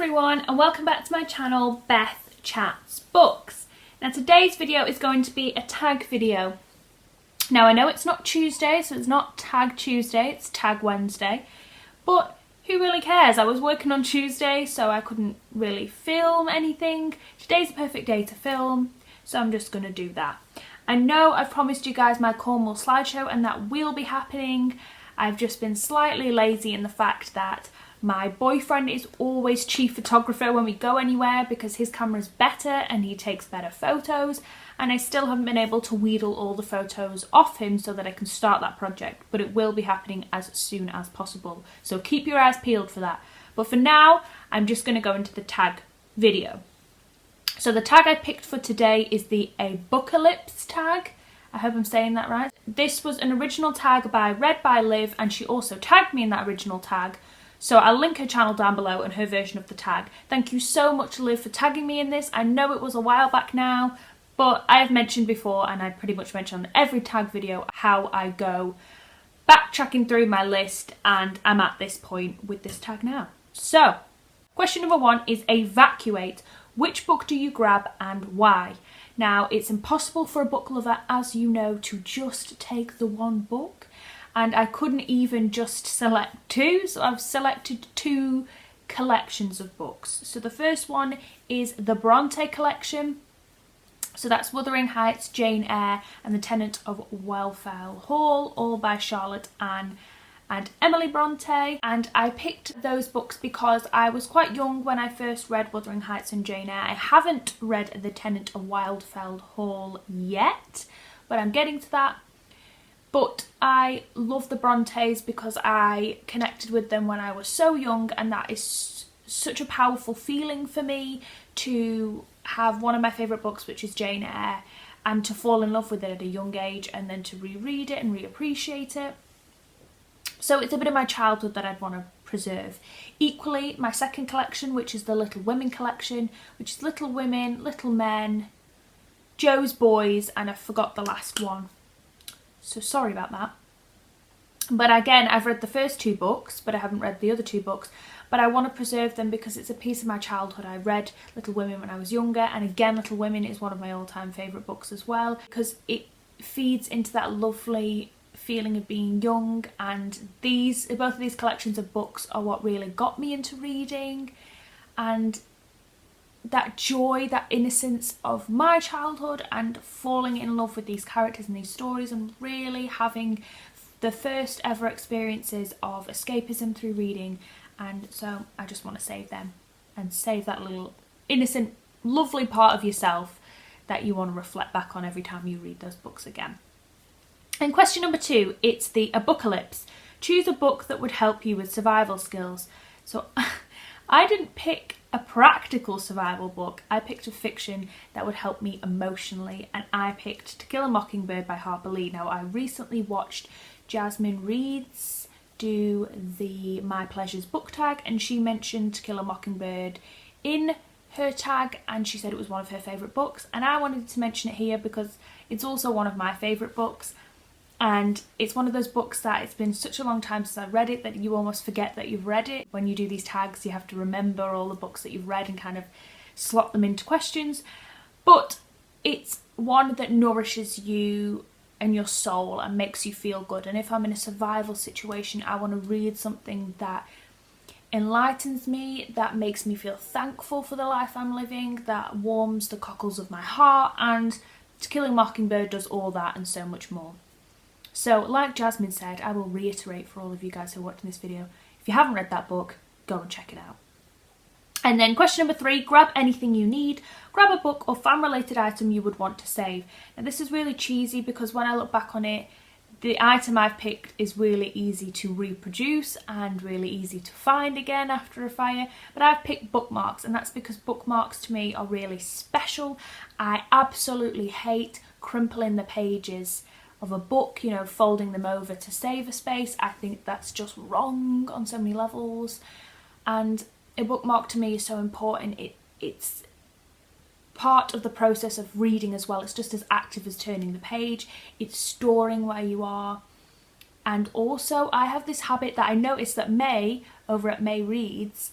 everyone and welcome back to my channel, Beth Chats Books. Now today's video is going to be a tag video. Now I know it's not Tuesday, so it's not Tag Tuesday, it's Tag Wednesday, but who really cares? I was working on Tuesday, so I couldn't really film anything. Today's the perfect day to film, so I'm just going to do that. I know I've promised you guys my Cornwall slideshow and that will be happening. I've just been slightly lazy in the fact that my boyfriend is always chief photographer when we go anywhere because his camera's better and he takes better photos, and I still haven't been able to wheedle all the photos off him so that I can start that project, but it will be happening as soon as possible, so keep your eyes peeled for that. But for now, I'm just going to go into the tag video. So the tag I picked for today is the Abookcalypse tag. I hope I'm saying that right. This was an original tag by Read by Liv, and she also tagged me in that original tag. So I'll link her channel down below and her version of the tag. Thank you so much, Liv, for tagging me in this. I know it was a while back now, but I have mentioned before, and I pretty much mention on every tag video, how I go backtracking through my list, and I'm at this point with this tag now. So, question number 1 is evacuate. Which book do you grab and why? Now, it's impossible for a book lover, as you know, to just take the one book. And I couldn't even just select 2, so I've selected 2 collections of books. So the first one is the Bronte collection. So that's Wuthering Heights, Jane Eyre and The Tenant of Wildfell Hall, all by Charlotte Anne and Emily Bronte. And I picked those books because I was quite young when I first read Wuthering Heights and Jane Eyre. I haven't read The Tenant of Wildfell Hall yet, but I'm getting to that. But I love the Brontes because I connected with them when I was so young, and that is such a powerful feeling for me to have one of my favourite books, which is Jane Eyre, and to fall in love with it at a young age and then to reread it and reappreciate it. So it's a bit of my childhood that I'd want to preserve. Equally, my second collection, which is the Little Women collection, which is Little Women, Little Men, Jo's Boys, and I forgot the last one. So sorry about that. But again, I've read the first 2 books, but I haven't read the other 2 books. But I want to preserve them because it's a piece of my childhood. I read Little Women when I was younger, and again, Little Women is one of my all-time favourite books as well, because it feeds into that lovely feeling of being young, and both of these collections of books are what really got me into reading, and that joy, that innocence of my childhood, and falling in love with these characters and these stories, and really having the first ever experiences of escapism through reading. And so I just want to save them and save that little innocent, lovely part of yourself that you want to reflect back on every time you read those books again. And question number 2, it's the Abookcalypse. Choose a book that would help you with survival skills. So I didn't pick a practical survival book, I picked a fiction that would help me emotionally, and I picked To Kill a Mockingbird by Harper Lee. Now, I recently watched Jasmine Reeds do the My Pleasures book tag, and she mentioned To Kill a Mockingbird in her tag, and she said it was one of her favourite books, and I wanted to mention it here because it's also one of my favourite books. And it's one of those books that it's been such a long time since I read it that you almost forget that you've read it. When you do these tags, you have to remember all the books that you've read and kind of slot them into questions. But it's one that nourishes you and your soul and makes you feel good. And if I'm in a survival situation, I want to read something that enlightens me, that makes me feel thankful for the life I'm living, that warms the cockles of my heart. And To Kill a Mockingbird does all that and so much more. So, like Jasmine said, I will reiterate for all of you guys who are watching this video, if you haven't read that book, go and check it out. And then question number 3, grab anything you need. Grab a book or fan-related item you would want to save. Now, this is really cheesy because when I look back on it, the item I've picked is really easy to reproduce and really easy to find again after a fire. But I've picked bookmarks, and that's because bookmarks to me are really special. I absolutely hate crimpling the pages of a book, you know, folding them over to save a space. I think that's just wrong on so many levels, and a bookmark to me is so important. It's part of the process of reading as well. It's just as active as turning the page. It's storing where you are. And also I have this habit that I noticed that May over at May Reads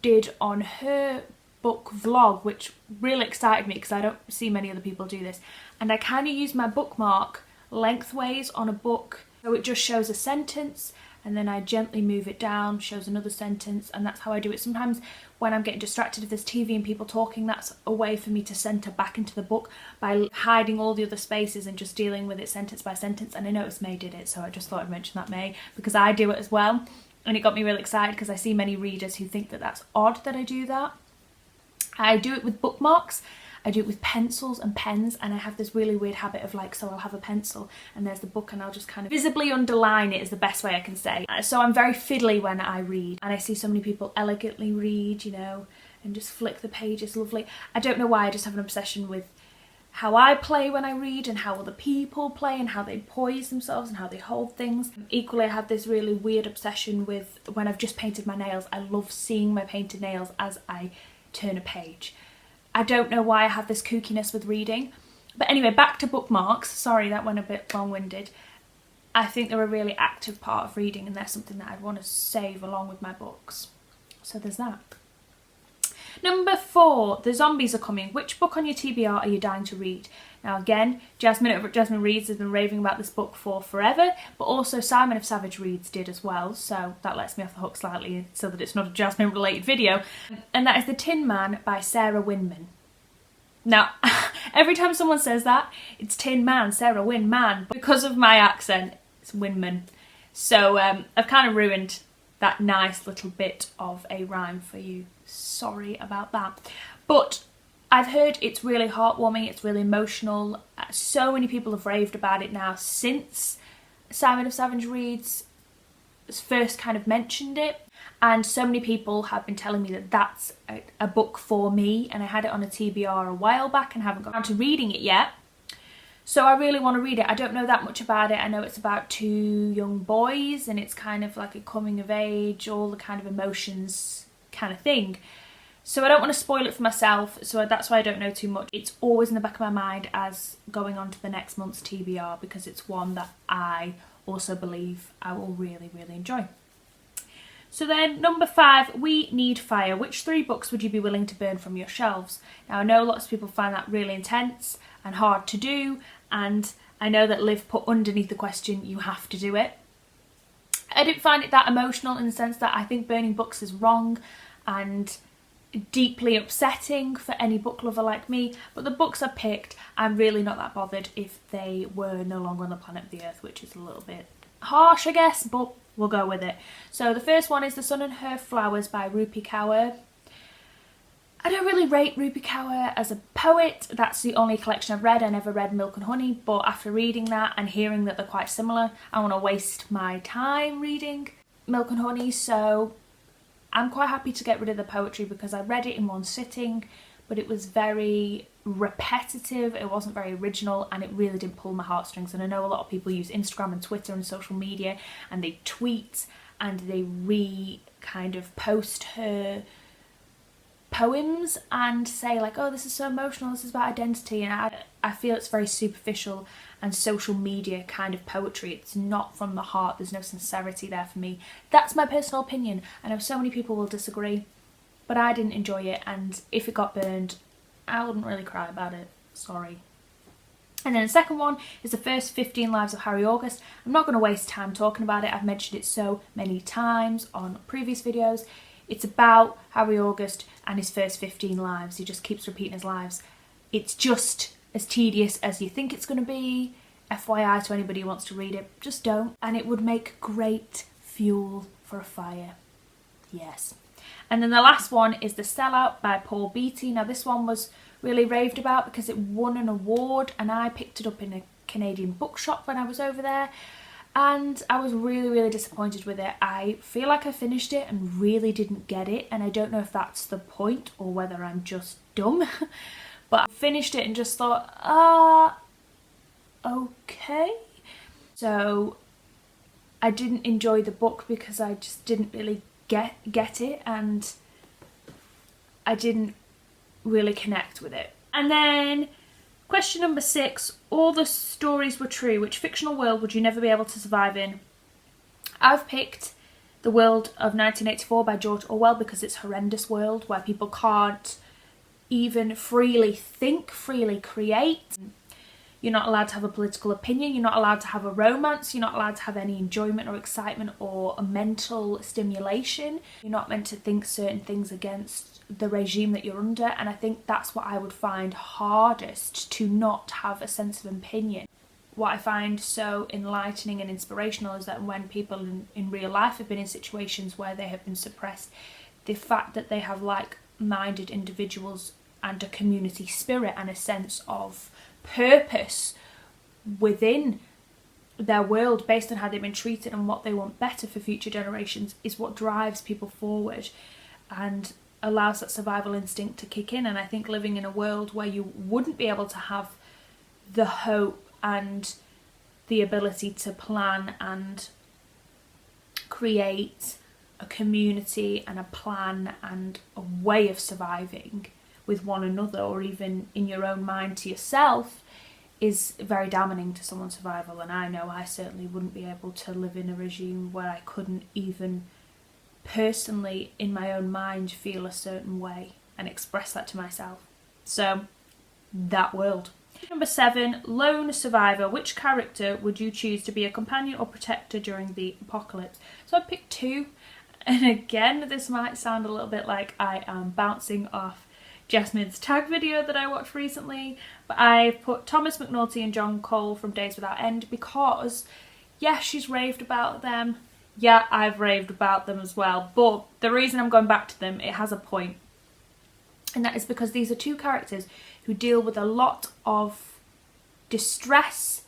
did on her book vlog, which really excited me because I don't see many other people do this. And I kind of use my bookmark lengthways on a book, so it just shows a sentence and then I gently move it down, shows another sentence, and that's how I do it. Sometimes when I'm getting distracted, if there's TV and people talking, that's a way for me to centre back into the book by hiding all the other spaces and just dealing with it sentence by sentence. And I noticed May did it, so I just thought I'd mention that, May, because I do it as well. And it got me really excited because I see many readers who think that that's odd that I do that. I do it with bookmarks, I do it with pencils and pens, and I have this really weird habit of like, so I'll have a pencil and there's the book and I'll just kind of visibly underline it, is the best way I can say. So I'm very fiddly when I read, and I see so many people elegantly read, you know, and just flick the pages lovely. I don't know why, I just have an obsession with how I play when I read and how other people play and how they poise themselves and how they hold things. Equally, I have this really weird obsession with when I've just painted my nails. I love seeing my painted nails as I turn a page. I don't know why I have this kookiness with reading. But anyway, back to bookmarks. Sorry, that went a bit long-winded. I think they're a really active part of reading, and they're something that I'd want to save along with my books. So there's that. Number 4, the zombies are coming. Which book on your TBR are you dying to read? Now again, Jasmine over at Jasmine Reads has been raving about this book for forever, but also Simon of Savage Reads did as well, so that lets me off the hook slightly so that it's not a Jasmine related video. And that is The Tin Man by Sarah Winman. Now, every time someone says that, it's Tin Man, Sarah Winman, but because of my accent, it's Winman. So I've kind of ruined that nice little bit of a rhyme for you. Sorry about that. But I've heard it's really heartwarming, it's really emotional. So many people have raved about it now since Simon of Savage Reads first kind of mentioned it. And so many people have been telling me that that's a book for me. And I had it on a TBR a while back and haven't got around to reading it yet. So I really want to read it. I don't know that much about it. I know it's about 2 young boys and it's kind of like a coming of age, all the kind of emotions kind of thing. So I don't want to spoil it for myself, so that's why I don't know too much. It's always in the back of my mind as going on to the next month's TBR because it's one that I also believe I will really, really enjoy. So then, number 5, We Need Fire. Which 3 books would you be willing to burn from your shelves? Now I know lots of people find that really intense and hard to do, and I know that Liv put underneath the question, you have to do it. I didn't find it that emotional in the sense that I think burning books is wrong and deeply upsetting for any book lover like me, but the books I picked, I'm really not that bothered if they were no longer on the planet of the Earth, which is a little bit harsh I guess, but we'll go with it. So the first one is The Sun and Her Flowers by Rupi Kaur. I don't really rate Rupi Kaur as a poet. That's the only collection I've read. I never read Milk and Honey, but after reading that and hearing that they're quite similar, I want to waste my time reading Milk and Honey, so I'm quite happy to get rid of the poetry because I read it in one sitting, but it was very repetitive, it wasn't very original, and it really did pull my heartstrings. And I know a lot of people use Instagram and Twitter and social media and they tweet and they kind of post her poems and say like, oh, this is so emotional, this is about identity, and I feel it's very superficial and social media kind of poetry. It's not from the heart, there's no sincerity there for me. That's my personal opinion. I know so many people will disagree, but I didn't enjoy it, and if it got burned, I wouldn't really cry about it, sorry. And then the second one is The First 15 Lives of Harry August. I'm not going to waste time talking about it, I've mentioned it so many times on previous videos. It's about Harry August and his first 15 lives. He just keeps repeating his lives. It's just as tedious as you think it's going to be. FYI to anybody who wants to read it, just don't. And it would make great fuel for a fire. Yes. And then the last one is The Sellout by Paul Beatty. Now this one was really raved about because it won an award, and I picked it up in a Canadian bookshop when I was over there. And I was really, really disappointed with it. I feel like I finished it and really didn't get it, and I don't know if that's the point or whether I'm just dumb. But I finished it and just thought, okay. So I didn't enjoy the book because I just didn't really get it, and I didn't really connect with it. And then question number 6, all the stories were true. Which fictional world would you never be able to survive in? I've picked The World of 1984 by George Orwell, because it's a horrendous world where people can't even freely think, freely create. You're not allowed to have a political opinion, you're not allowed to have a romance, you're not allowed to have any enjoyment or excitement or a mental stimulation. You're not meant to think certain things against the regime that you're under, and I think that's what I would find hardest, to not have a sense of opinion. What I find so enlightening and inspirational is that when people in real life have been in situations where they have been suppressed, the fact that they have like-minded individuals and a community spirit and a sense of purpose within their world based on how they've been treated and what they want better for future generations is what drives people forward and allows that survival instinct to kick in. And I think living in a world where you wouldn't be able to have the hope and the ability to plan and create a community and a plan and a way of surviving with one another, or even in your own mind to yourself, is very damning to someone's survival. And I know I certainly wouldn't be able to live in a regime where I couldn't even personally in my own mind feel a certain way and express that to myself. So that world. Number 7, lone survivor. Which character would you choose to be a companion or protector during the apocalypse? So I picked 2, and again this might sound a little bit like I am bouncing off Jasmine's tag video that I watched recently, but I put Thomas McNulty and John Cole from Days Without End because, yeah, she's raved about them. Yeah, I've raved about them as well, but the reason I'm going back to them, it has a point. And that is because these are 2 characters who deal with a lot of distress,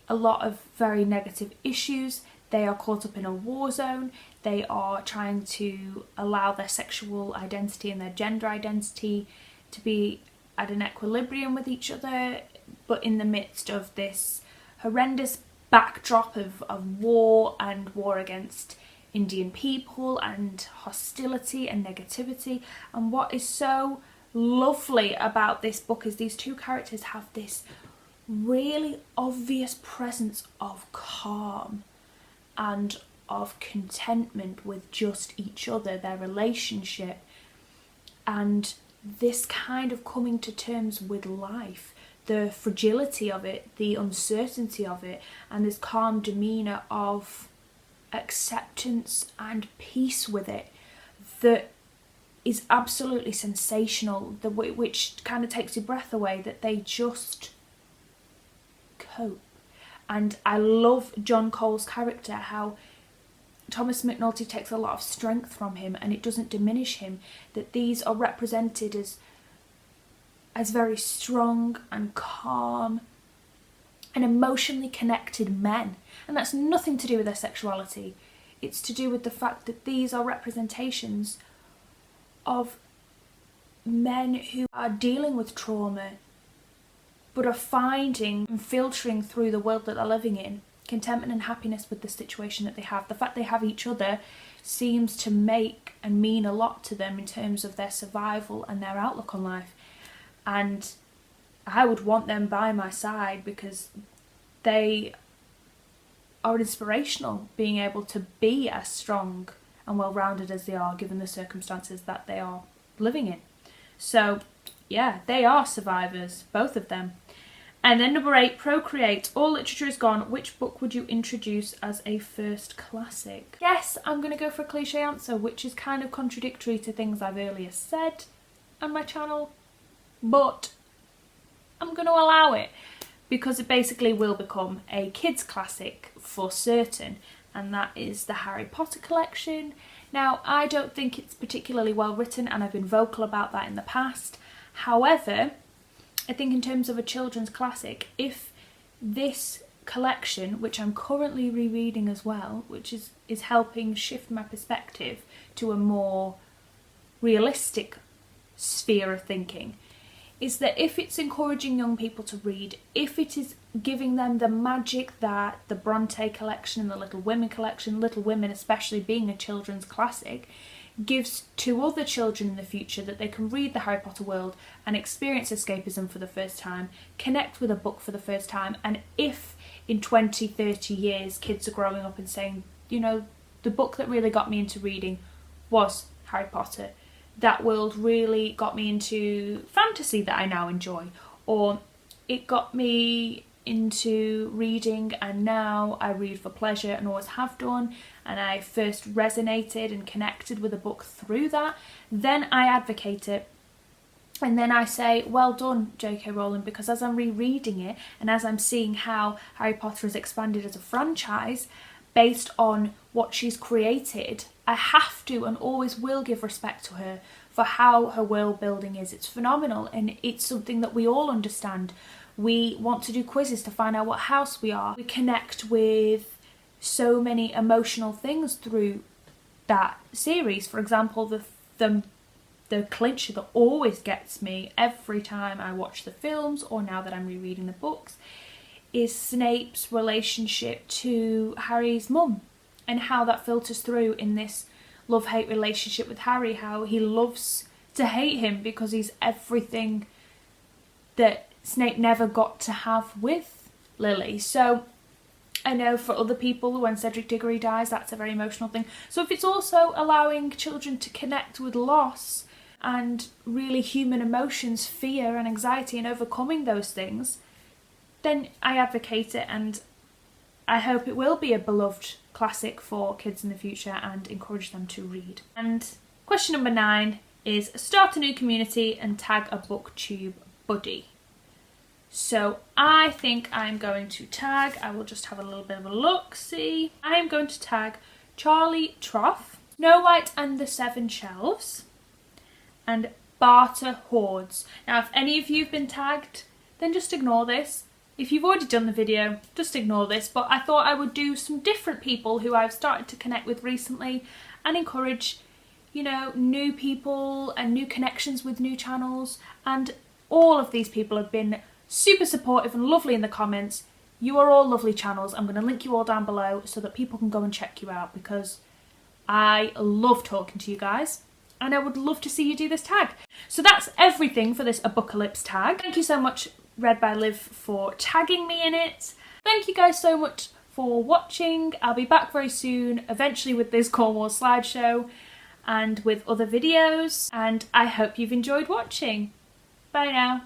a lot of very negative issues. They are caught up in a war zone. They are trying to allow their sexual identity and their gender identity to be at an equilibrium with each other, but in the midst of this horrendous backdrop of war and war against Indian people and hostility and negativity. And what is so lovely about this book is these 2 characters have this really obvious presence of calm and of contentment with just each other, their relationship, and this kind of coming to terms with life, the fragility of it, the uncertainty of it, and this calm demeanour of acceptance and peace with it that is absolutely sensational, which kind of takes your breath away, that they just cope. And I love John Cole's character, how Thomas McNulty takes a lot of strength from him and it doesn't diminish him, that these are represented as very strong and calm and emotionally connected men. And that's nothing to do with their sexuality. It's to do with the fact that these are representations of men who are dealing with trauma but are finding and filtering through the world that they're living in contentment and happiness with the situation that they have. The fact they have each other seems to make and mean a lot to them in terms of their survival and their outlook on life. And I would want them by my side because they are inspirational, being able to be as strong and well-rounded as they are given the circumstances that they are living in. So yeah, they are survivors, both of them. And then number 8, Procreate. All literature is gone. Which book would you introduce as a first classic? Yes, I'm going to go for a cliche answer, which is kind of contradictory to things I've earlier said on my channel, but I'm going to allow it because it basically will become a kids classic for certain, and that is the Harry Potter collection. Now, I don't think it's particularly well written, and I've been vocal about that in the past. However, I think in terms of a children's classic, if this collection, which I'm currently rereading as well, which is helping shift my perspective to a more realistic sphere of thinking, is that if it's encouraging young people to read, if it is giving them the magic that the Bronte collection and the Little Women collection, Little Women especially being a children's classic, gives to other children in the future, that they can read the Harry Potter world and experience escapism for the first time, connect with a book for the first time, and if in 20, 30 years kids are growing up and saying, you know, the book that really got me into reading was Harry Potter. That world really got me into fantasy that I now enjoy, or it got me into reading and now I read for pleasure and always have done, and I first resonated and connected with a book through that. Then I advocate it, and then I say, well done, J.K. Rowling, because as I'm rereading it and as I'm seeing how Harry Potter has expanded as a franchise based on what she's created, I have to and always will give respect to her for how her world building is. It's phenomenal, and it's something that we all understand. We want to do quizzes to find out what house we are. We connect with so many emotional things through that series. For example, the clincher that always gets me every time I watch the films or now that I'm rereading the books is Snape's relationship to Harry's mum, and how that filters through in this love-hate relationship with Harry, how he loves to hate him because he's everything that Snape never got to have with Lily. So I know for other people, when Cedric Diggory dies, that's a very emotional thing. So if it's also allowing children to connect with loss and really human emotions, fear and anxiety, and overcoming those things, then I advocate it, and I hope it will be a beloved classic for kids in the future and encourage them to read. And question number 9 is start a new community and tag a BookTube buddy. So I think I'm going to tag, I will just have a little bit of a look, see. I am going to tag Charlie Trough, Snow White and the Seven Shelves, and Barter Hordes. Now if any of you have been tagged, then just ignore this. If you've already done the video, just ignore this, but I thought I would do some different people who I've started to connect with recently and encourage, you know, new people and new connections with new channels. And all of these people have been super supportive and lovely in the comments. You are all lovely channels. I'm going to link you all down below so that people can go and check you out, because I love talking to you guys and I would love to see you do this tag. So that's everything for this Abookcalypse tag. Thank you so much, Read by Liv, for tagging me in it. Thank you guys so much for watching. I'll be back very soon, eventually with this Cornwall slideshow and with other videos, and I hope you've enjoyed watching. Bye now.